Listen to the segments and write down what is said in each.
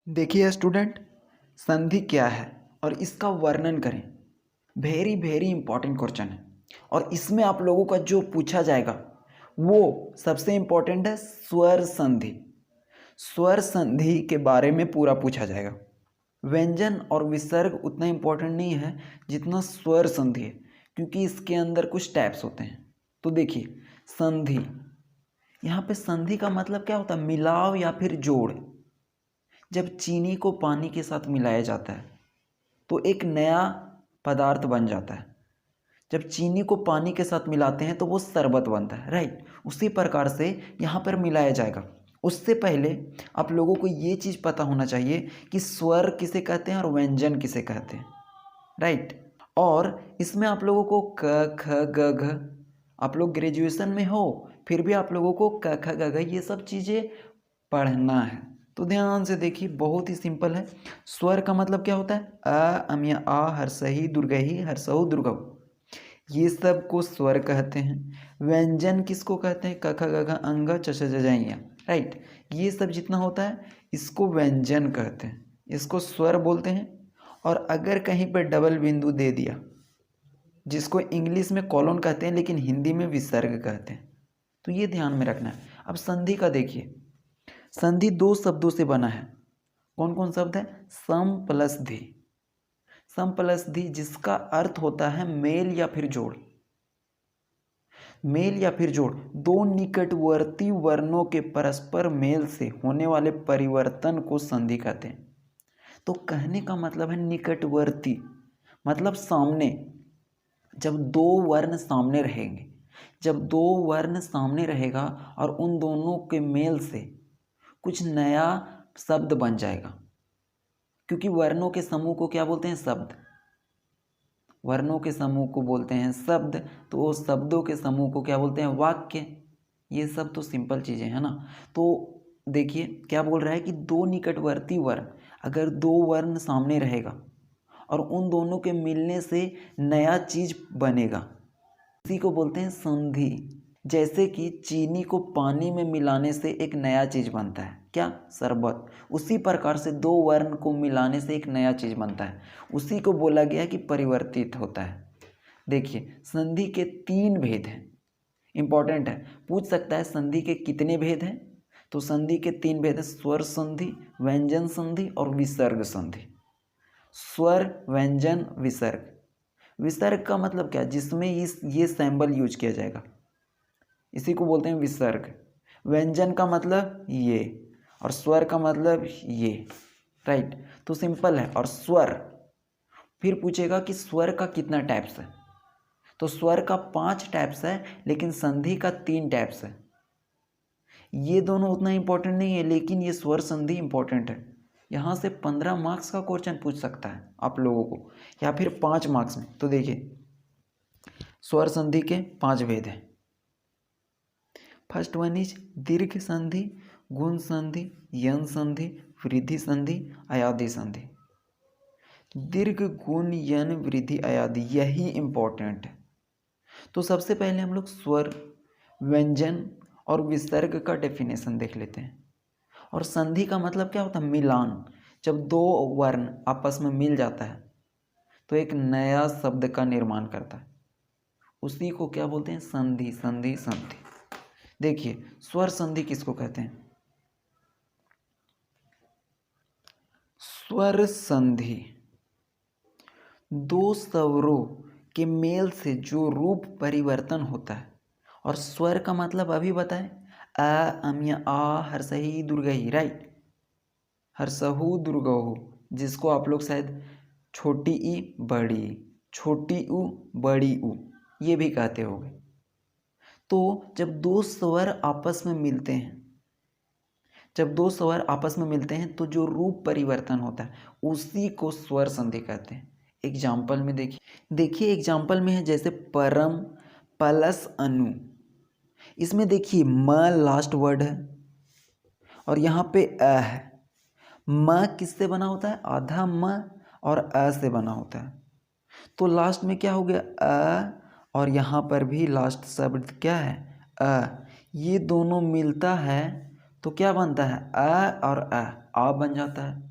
देखिए स्टूडेंट, संधि क्या है और इसका वर्णन करें। वेरी वेरी इंपॉर्टेंट क्वेश्चन है और इसमें आप लोगों का जो पूछा जाएगा वो सबसे इंपॉर्टेंट है स्वर संधि। स्वर संधि के बारे में पूरा पूछा जाएगा। व्यंजन और विसर्ग उतना इंपॉर्टेंट नहीं है जितना स्वर संधि है, क्योंकि इसके अंदर कुछ टाइप्स होते हैं। तो देखिए संधि, यहाँ पे संधि का मतलब क्या होता है? मिलाव या फिर जोड़। जब चीनी को पानी के साथ मिलाया जाता है तो एक नया पदार्थ बन जाता है। जब चीनी को पानी के साथ मिलाते हैं तो वो शरबत बनता है, राइट। उसी प्रकार से यहाँ पर मिलाया जाएगा। उससे पहले आप लोगों को ये चीज़ पता होना चाहिए कि स्वर किसे कहते हैं और व्यंजन किसे कहते हैं, राइट। और इसमें आप लोगों को क ख ग घ, आप लोग ग्रेजुएशन में हो फिर भी आप लोगों को क ख ग घ ये सब चीज़ें पढ़ना है। तो ध्यान से देखिए, बहुत ही सिंपल है। स्वर का मतलब क्या होता है? अ, अमिया, आ, हर्षही, दुर्गही, हर्षऊ, दुर्गऊ, ये सब को स्वर कहते हैं। व्यंजन किसको कहते हैं? क ख ग घ, अंग, च छ ज झ ञ, राइट। ये सब जितना होता है इसको व्यंजन कहते हैं, इसको स्वर बोलते हैं। और अगर कहीं पर डबल बिंदु दे दिया, जिसको इंग्लिश में कॉलन कहते हैं लेकिन हिंदी में विसर्ग कहते हैं, तो ये ध्यान में रखना है। अब संधि का देखिए, संधि दो शब्दों से बना है। कौन कौन शब्द है? सम प्लस धी। सम प्लस धी जिसका अर्थ होता है मेल या फिर जोड़। मेल या फिर जोड़, दो निकटवर्ती वर्णों के परस्पर मेल से होने वाले परिवर्तन को संधि कहते हैं। तो कहने का मतलब है निकटवर्ती मतलब सामने। जब दो वर्ण सामने रहेंगे, जब दो वर्ण सामने रहेगा और उन दोनों के मेल से कुछ नया शब्द बन जाएगा, क्योंकि वर्णों के समूह को क्या बोलते हैं? शब्द। वर्णों के समूह को बोलते हैं शब्द, तो वो शब्दों के समूह को क्या बोलते हैं? वाक्य। ये सब तो सिंपल चीज़ें हैं ना। तो देखिए क्या बोल रहा है कि दो निकटवर्ती वर्ण, अगर दो वर्ण सामने रहेगा और उन दोनों के मिलने से नया चीज बनेगा, इसी को बोलते हैं संधि। जैसे कि चीनी को पानी में मिलाने से एक नया चीज बनता है, क्या? शरबत। उसी प्रकार से दो वर्ण को मिलाने से एक नया चीज बनता है, उसी को बोला गया कि परिवर्तित होता है। देखिए संधि के तीन भेद हैं, इंपॉर्टेंट है, पूछ सकता है संधि के कितने भेद हैं। तो संधि के तीन भेद हैं, स्वर संधि, व्यंजन संधि और विसर्ग संधि। स्वर, व्यंजन, विसर्ग। विसर्ग का मतलब क्या? जिसमें ये सैंबल यूज किया जाएगा, इसी को बोलते हैं विसर्ग। व्यंजन का मतलब ये, और स्वर का मतलब ये, राइट। तो सिंपल है। और स्वर, फिर पूछेगा कि स्वर का कितना टाइप्स है, तो स्वर का 5 टाइप्स है लेकिन संधि का 3 टाइप्स है। ये दोनों उतना इंपॉर्टेंट नहीं है, लेकिन ये स्वर संधि इंपॉर्टेंट है। यहाँ से 15 मार्क्स का क्वेश्चन पूछ सकता है आप लोगों को, या फिर 5 मार्क्स में। तो देखिए स्वर संधि के 5 भेद हैं। फर्स्ट वन इज दीर्घ संधि, गुण संधि, यन संधि, वृद्धि संधि, अयादि संधि। दीर्घ, गुण, यन, वृद्धि, अयादि, यही इंपॉर्टेंट है। तो सबसे पहले हम लोग स्वर, व्यंजन और विसर्ग का डेफिनेशन देख लेते हैं। और संधि का मतलब क्या होता है? मिलान। जब दो वर्ण आपस में मिल जाता है तो एक नया शब्द का निर्माण करता है, उसी को क्या बोलते हैं? संधि, संधि, संधि। देखिए स्वर संधि किसको कहते हैं? स्वर संधि दो स्वरों के मेल से जो रूप परिवर्तन होता है। और स्वर का मतलब अभी बताएं, अ, अमिया, आ, हर्षही, दुर्गही, राइट। हर्षहु, दुर्गहु, जिसको आप लोग शायद छोटी ई बड़ी, छोटी उ बड़ी उ, ये भी कहते होंगे। तो जब दो स्वर आपस में मिलते हैं, जब दो स्वर आपस में मिलते हैं तो जो रूप परिवर्तन होता है उसी को स्वर संधि कहते हैं। एग्जाम्पल में देखिए एग्जाम्पल में है जैसे परम प्लस अनु। इसमें देखिए म लास्ट वर्ड है और यहाँ पे अ है। म किससे बना होता है? आधा म और अ से बना होता है। तो लास्ट में क्या हो गया? अ, और यहाँ पर भी लास्ट शब्द क्या है? अ। ये दोनों मिलता है तो क्या बनता है? अ और अ, आ बन जाता है।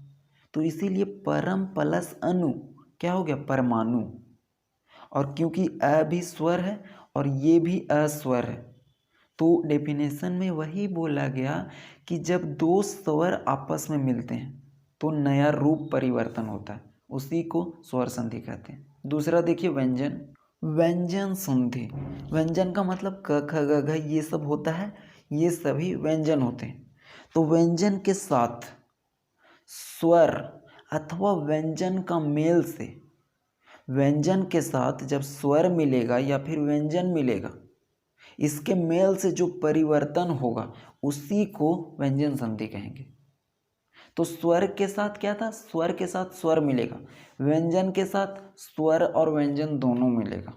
तो इसीलिए परम प्लस अणु क्या हो गया, परमाणु। और क्योंकि अ भी स्वर है और ये भी अस्वर है, तो डेफिनेशन में वही बोला गया कि जब दो स्वर आपस में मिलते हैं तो नया रूप परिवर्तन होता है, उसी को स्वर संधि कहते हैं। दूसरा देखिए व्यंजन, व्यंजन संधि। व्यंजन का मतलब क ख ग घ ये सब होता है, ये सभी व्यंजन होते हैं। तो व्यंजन के साथ स्वर अथवा व्यंजन का मेल से, व्यंजन के साथ जब स्वर मिलेगा या फिर व्यंजन मिलेगा, इसके मेल से जो परिवर्तन होगा उसी को व्यंजन संधि कहेंगे। तो स्वर के साथ क्या था, स्वर के साथ स्वर मिलेगा, व्यंजन के साथ स्वर और व्यंजन दोनों मिलेगा।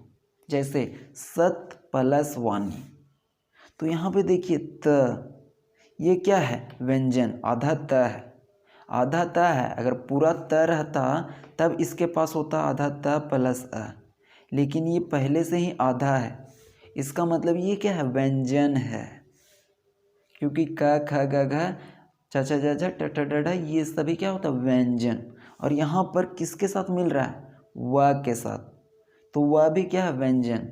जैसे सत प्लस वाणी, तो यहाँ पे देखिए त, ये क्या है, व्यंजन, आधा त है, आधा त है। अगर पूरा त रहता तब इसके पास होता आधा त प्लस अ, लेकिन ये पहले से ही आधा है, इसका मतलब ये क्या है, व्यंजन है। क्योंकि क ख ग घ च छ ज झ ट ठ ड ढ ये सभी क्या होता है, व्यंजन। और यहाँ पर किसके साथ मिल रहा है, व के साथ, तो वह भी क्या है, व्यंजन।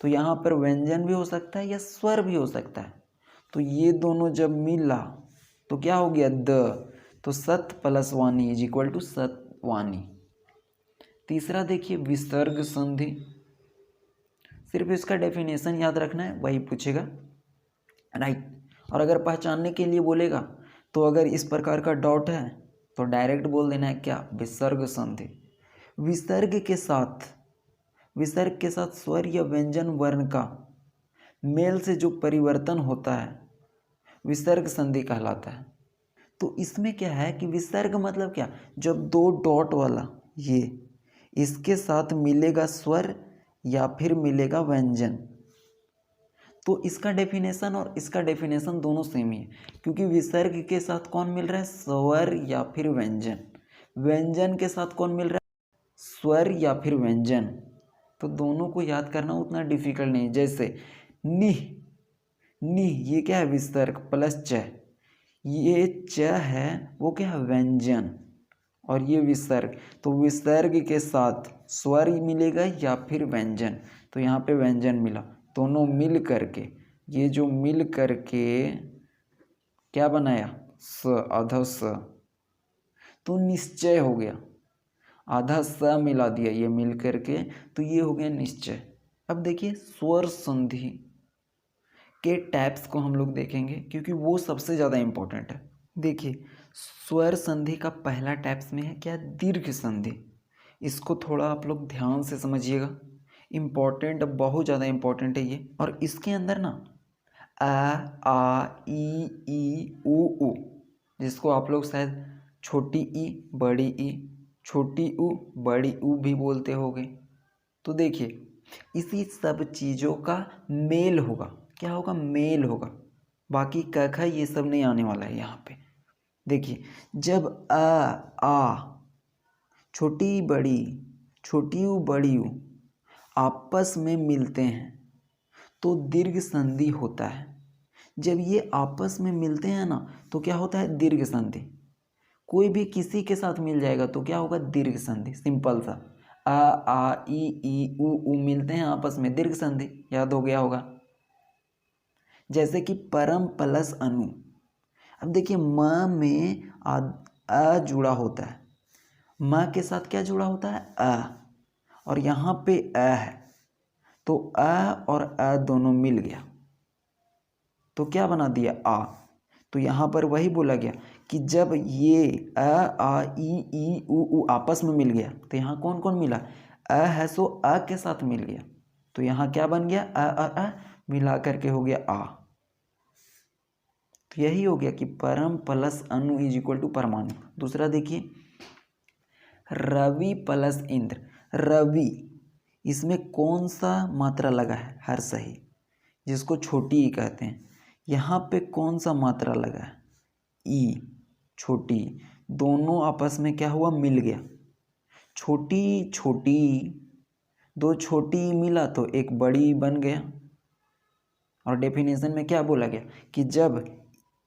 तो यहाँ पर व्यंजन भी हो सकता है या स्वर भी हो सकता है। तो ये दोनों जब मिला तो क्या हो गया, द। तो सत प्लस वाणी इज इक्वल टू सतवाणी। तीसरा देखिए विसर्ग संधि, सिर्फ इसका डेफिनेशन याद रखना है, वही पूछेगा, राइट। और अगर पहचानने के लिए बोलेगा तो अगर इस प्रकार का डॉट है तो डायरेक्ट बोल देना है क्या, विसर्ग संधि। विसर्ग के साथ, विसर्ग के साथ स्वर या व्यंजन वर्ण का मेल से जो परिवर्तन होता है विसर्ग संधि कहलाता है। तो इसमें क्या है कि विसर्ग मतलब क्या, जब दो डॉट वाला ये इसके साथ मिलेगा स्वर या फिर मिलेगा व्यंजन, तो इसका डेफिनेशन और इसका डेफिनेशन दोनों सेम ही है। क्योंकि विसर्ग के साथ कौन मिल रहा है, स्वर या फिर व्यंजन, व्यंजन के साथ कौन मिल रहा है, स्वर या फिर व्यंजन। तो दोनों को याद करना उतना डिफिकल्ट नहीं। जैसे निह, निह ये क्या है, विसर्ग प्लस च, ये च है वो क्या है, व्यंजन, और ये विसर्ग। तो विसर्ग के साथ स्वर मिलेगा या फिर व्यंजन, तो यहाँ पे व्यंजन मिला। दोनों मिल करके, ये जो मिल करके क्या बनाया, स, आधा स, तो निश्चय हो गया, आधा स मिला दिया ये मिल करके, तो ये हो गया निश्चय। अब देखिए स्वर संधि के टाइप्स को हम लोग देखेंगे क्योंकि वो सबसे ज़्यादा इम्पोर्टेंट है। देखिए स्वर संधि का पहला टाइप्स में है क्या, दीर्घ संधि। इसको थोड़ा आप लोग ध्यान से समझिएगा, इम्पॉर्टेंट, बहुत ज़्यादा इम्पॉर्टेंट है ये। और इसके अंदर ना आ ई उ, जिसको आप लोग शायद छोटी ई बड़ी ई, छोटी उ बड़ी उ भी बोलते होंगे। तो देखिए इसी सब चीज़ों का मेल होगा, क्या होगा, मेल होगा। बाकी क ख ये सब नहीं आने वाला है यहाँ पे। देखिए जब आ छोटी बड़ी, छोटी उ बड़ी उ आपस में मिलते हैं तो दीर्घ संधि होता है। जब ये आपस में मिलते हैं ना तो क्या होता है, दीर्घ संधि। कोई भी किसी के साथ मिल जाएगा तो क्या होगा, दीर्घ संधि, सिंपल सा। आ ई उ मिलते हैं आपस में, दीर्घ संधि, याद हो गया होगा। जैसे कि परम प्लस अनु। अब देखिए म में अ जुड़ा होता है, म के साथ क्या जुड़ा होता है, अ, और यहाँ पे अ है, तो अ और अ दोनों मिल गया तो क्या बना दिया, आ। तो यहाँ पर वही बोला गया कि जब ये आ ई उ आपस में मिल गया तो यहाँ कौन कौन मिला, अ है सो अ के साथ मिल गया, तो यहाँ क्या बन गया, अ मिला करके हो गया आ। तो यही हो गया कि परम प्लस अनु इज इक्वल टू परमाणु। दूसरा देखिए रवि प्लस इंद्र। रवि, इसमें कौन सा मात्रा लगा है, हर सही, जिसको छोटी ई कहते हैं। यहाँ पे कौन सा मात्रा लगा है, ई, छोटी। दोनों आपस में क्या हुआ, मिल गया, छोटी छोटी, दो छोटी मिला तो एक बड़ी बन गया। और डेफिनेशन में क्या बोला गया कि जब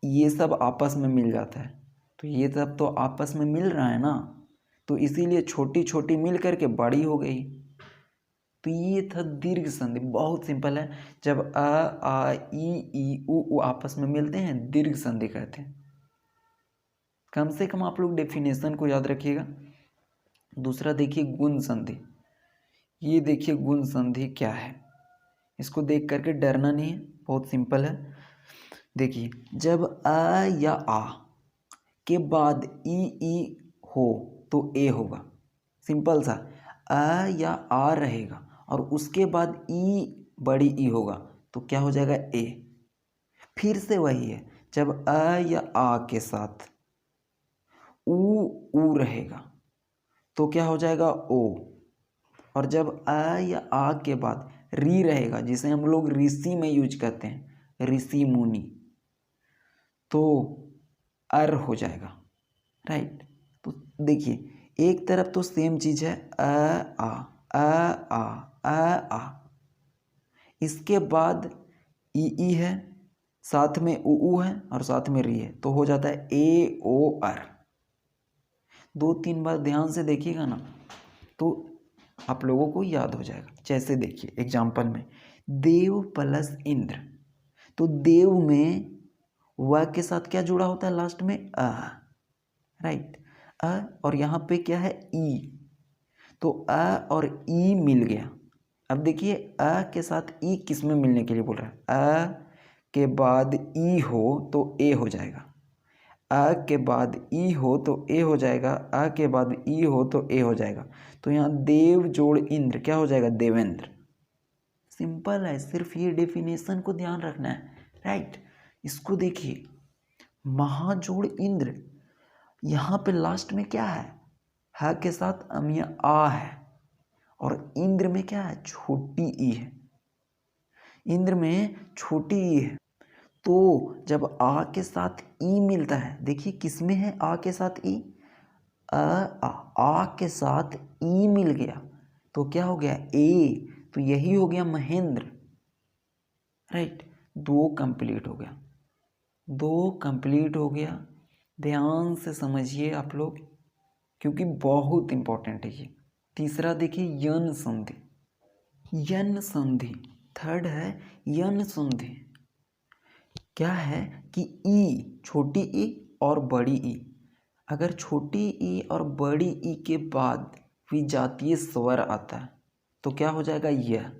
ये सब आपस में मिल जाता है तो तो ये सब तो आपस में मिल रहा है ना, तो इसीलिए छोटी छोटी मिल करके बड़ी हो गई। तो ये था दीर्घ संधि, बहुत सिंपल है। जब अ आ ई उ आपस में मिलते हैं दीर्घ संधि कहते हैं। कम से कम आप लोग डेफिनेशन को याद रखिएगा। दूसरा देखिए गुण संधि। ये देखिए गुण संधि क्या है, इसको देख करके डरना नहीं है, बहुत सिंपल है। देखिए जब अ या आ के बाद ई हो तो ए होगा। सिंपल सा, अ या आ रहेगा और उसके बाद ई बड़ी ई होगा तो क्या हो जाएगा ए। फिर से वही है, जब अ या आ के साथ ऊ रहेगा तो क्या हो जाएगा ओ। और जब अ या आ के बाद री रहेगा, जिसे हम लोग ऋषि में यूज करते हैं, ऋषि मुनि, तो अर हो जाएगा। राइट। तो देखिए एक तरफ तो सेम चीज है, आ, इसके बाद ई है, साथ में ऊ है और साथ में री है, तो हो जाता है ए ओ आर। 2-3 बार ध्यान से देखिएगा ना तो आप लोगों को याद हो जाएगा। जैसे देखिए एग्जाम्पल में देव प्लस इंद्र, तो देव में व के साथ क्या जुड़ा होता है लास्ट में अ। राइट, अ और यहाँ पे क्या है ई, तो अ और ई मिल गया। अब देखिए अ के साथ ई किस में मिलने के लिए बोल रहा है, अ के बाद ई हो तो ए हो जाएगा, अ के बाद ई हो तो ए हो जाएगा, अ के बाद ई हो तो ए हो जाएगा। तो यहाँ देव जोड़ इंद्र क्या हो जाएगा, देवेंद्र। सिंपल है, सिर्फ ये डेफिनेशन को ध्यान रखना है। राइट, इसको देखिए महाजोड़ इंद्र, यहाँ पे लास्ट में क्या है के साथ अमिया आ है और इंद्र में क्या है, छोटी ई है। इंद्र में छोटी ई है, तो जब आ के साथ ई मिलता है, देखिए किस में है आ के साथ ई, आ के साथ ई मिल गया तो क्या हो गया ए, तो यही हो गया महेंद्र। राइट, 2 कंप्लीट हो गया, 2 कंप्लीट हो गया। ध्यान से समझिए आप लोग, क्योंकि बहुत इंपॉर्टेंट है ये। तीसरा देखिए यन संधि। यन संधि थर्ड है, यन संधि क्या है कि ई, छोटी ई और बड़ी ई, अगर छोटी ई और बड़ी ई के बाद विजातीय स्वर आता है तो क्या हो जाएगा यह,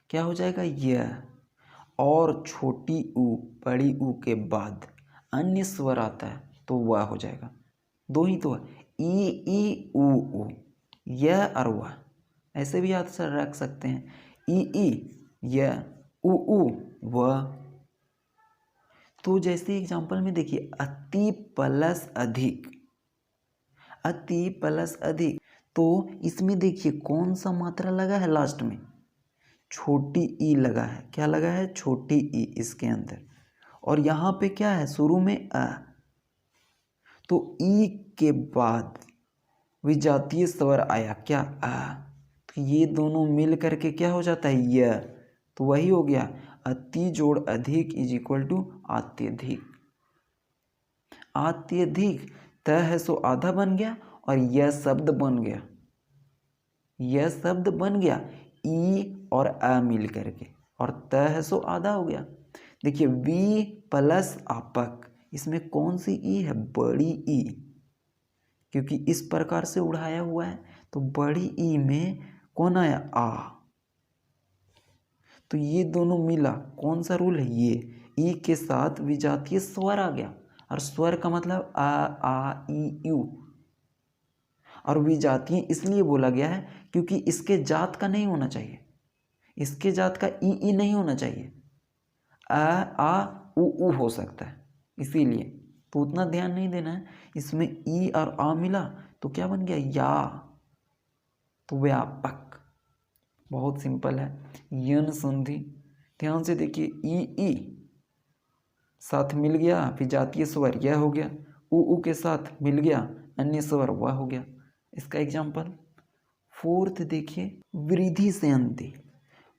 क्या हो जाएगा यह। और छोटी ऊ बड़ी ऊ के बाद अन्य स्वर आता है तो वह हो जाएगा। 2 ही तो है, ई ऊ, यह और वह, ऐसे भी याद से रख सकते हैं, ई यह, ऊ वह। तो जैसे एग्जांपल में देखिए अति प्लस अधिक, अति प्लस अधिक, तो इसमें देखिए कौन सा मात्रा लगा है लास्ट में, छोटी ई लगा है। क्या लगा है, छोटी ई इसके अंदर, और यहाँ पे क्या है शुरू में अ, तो ई के बाद विजातीय स्वर आया क्या आ, तो ये दोनों मिल करके क्या हो जाता है यह, तो वही हो गया अति जोड़ अधिक इज इक्वल टू अत्यधिक। अत्यधिक त है सो आधा बन गया और यह शब्द बन गया, यह शब्द बन गया ई और अ मिल करके, और त है सो आधा हो गया। देखिए वी प्लस आपक, इसमें कौन सी ई है, बड़ी ई, क्योंकि इस प्रकार से उड़ाया हुआ है तो बड़ी ई में कौन आया आ, तो ये दोनों मिला, कौन सा रूल है ये, ई के साथ विजातीय स्वर आ गया, और स्वर का मतलब आ ई यू, और विजातीय इसलिए बोला गया है क्योंकि इसके जात का नहीं होना चाहिए, इसके जात का ई नहीं होना चाहिए, आ उ हो सकता है, इसीलिए तो उतना ध्यान नहीं देना है। इसमें ई और आ मिला तो क्या बन गया या, तो व्यापक। बहुत सिंपल है। यन संधि ध्यान से देखिए, ई साथ मिल गया विजातीय स्वर यह हो गया, उ के साथ मिल गया अन्य स्वर वह हो गया। इसका एग्जाम्पल फोर्थ देखिए वृद्धि संधि।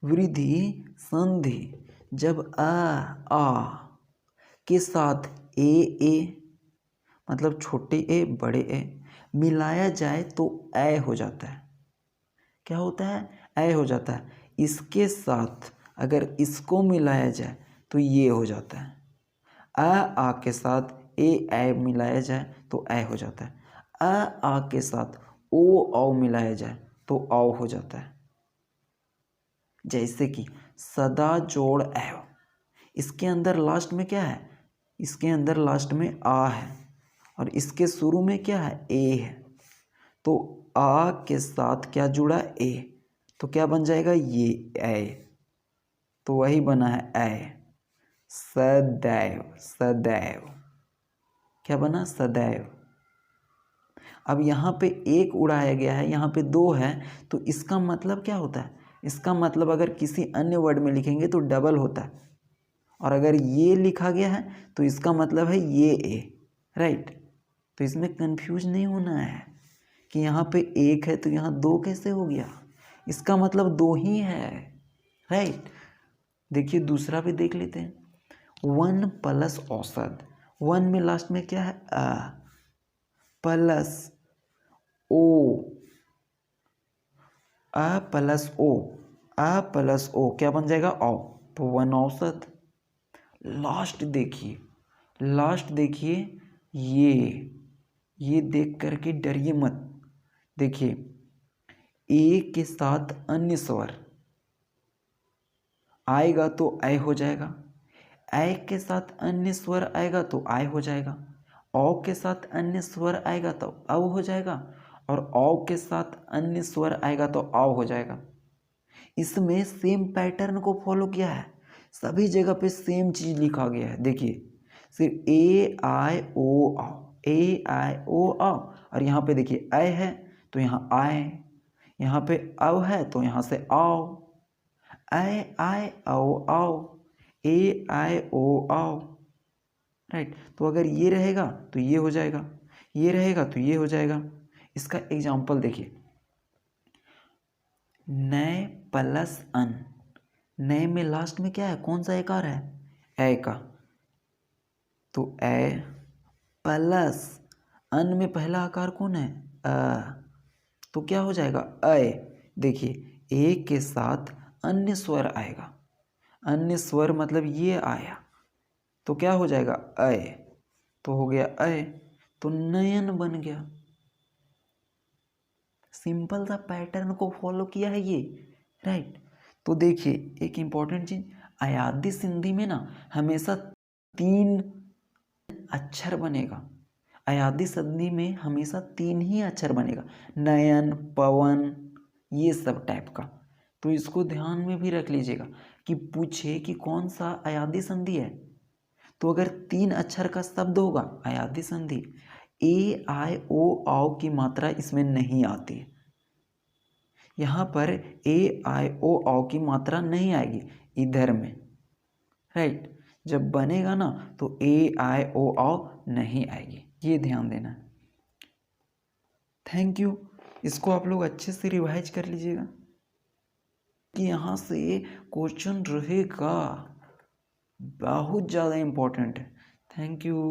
वृद्धि संधि जब आ के साथ ए मतलब छोटे ए बड़े ए, मिलाया जाए तो ए हो जाता है। क्या होता है? ए हो जाता है। इसके साथ अगर इसको मिलाया जाए तो ये हो जाता है। आ के साथ ए मिलाया जाए तो ए हो जाता है। आ के साथ ओ मिलाया जाए तो औ हो जाता है। जैसे कि सदा जोड़ एव, इसके अंदर लास्ट में क्या है? इसके अंदर लास्ट में आ है और इसके शुरू में क्या है? ए है। तो आ के साथ क्या जुड़ा? ए, तो क्या बन जाएगा? ये ए। तो वही बना है ए, सदैव। सदैव क्या बना? सदैव। अब यहाँ पे एक उड़ाया गया है, यहाँ पे दो है, तो इसका मतलब क्या होता है? इसका मतलब अगर किसी अन्य वर्ड में लिखेंगे तो डबल होता है, और अगर ये लिखा गया है तो इसका मतलब है ये ए, राइट। तो इसमें कंफ्यूज नहीं होना है कि यहाँ पे एक है तो यहाँ दो कैसे हो गया, इसका मतलब दो ही है, राइट। देखिए दूसरा भी देख लेते हैं। वन प्लस औसत, वन में लास्ट में क्या है? आ, प्लस ओ, आ प्लस ओ, आ प्लस ओ क्या बन जाएगा? औ। तो वन औसत। लास्ट देखिए, लास्ट देखिए, ये देख करके डरिए मत। देखिए ए के साथ अन्य स्वर आएगा तो ऐ हो जाएगा, ऐ के साथ अन्य स्वर आएगा तो आय हो जाएगा, औ के साथ अन्य स्वर आएगा तो औ हो जाएगा, और औ के साथ अन्य स्वर आएगा तो औ हो जाएगा। इसमें सेम पैटर्न को फॉलो किया है, सभी जगह पे सेम चीज लिखा गया है। देखिए सिर्फ ए आई ओ औ, ए आई ओ औ, और यहाँ पे देखिए ऐ है तो यहाँ आए, यहाँ पे औ है तो यहाँ से आओ, ऐ आय औ आओ, ए आई ओ आओ, राइट। तो अगर ये रहेगा तो ये हो जाएगा, ये रहेगा तो ये हो जाएगा। इसका एग्जाम्पल देखिए, नए प्लस अन, नए में लास्ट में क्या है? कौन सा एकार है? ए का, तो ए प्लस अन में पहला आकार कौन है? अ, तो क्या हो जाएगा? अय। देखिए ए के साथ अन्य स्वर आएगा, अन्य स्वर मतलब ये आया तो क्या हो जाएगा? अय। तो हो गया अय, तो नयन बन गया। सिंपल सा पैटर्न को फॉलो किया है ये, राइट। तो देखिए एक इंपॉर्टेंट चीज, अयादी सिंधी में ना हमेशा तीन अक्षर बनेगा, अयादी संधि में हमेशा तीन ही अक्षर बनेगा, नयन, पवन, ये सब टाइप का। तो इसको ध्यान में भी रख लीजिएगा कि पूछे कि कौन सा अयादी संधि है, तो अगर तीन अक्षर का शब्द होगा अयादी संधि, ए आई ओ औ की मात्रा इसमें नहीं आती, यहाँ पर ए आई ओ औ की मात्रा नहीं आएगी इधर में, राइट। जब बनेगा ना तो ए आई ओ औ नहीं आएगी, ये ध्यान देना। Thank you. इसको आप लोग अच्छे से रिवाइज कर लीजिएगा कि यहाँ से क्वेश्चन रहेगा, बहुत ज़्यादा इम्पोर्टेंट है। Thank you.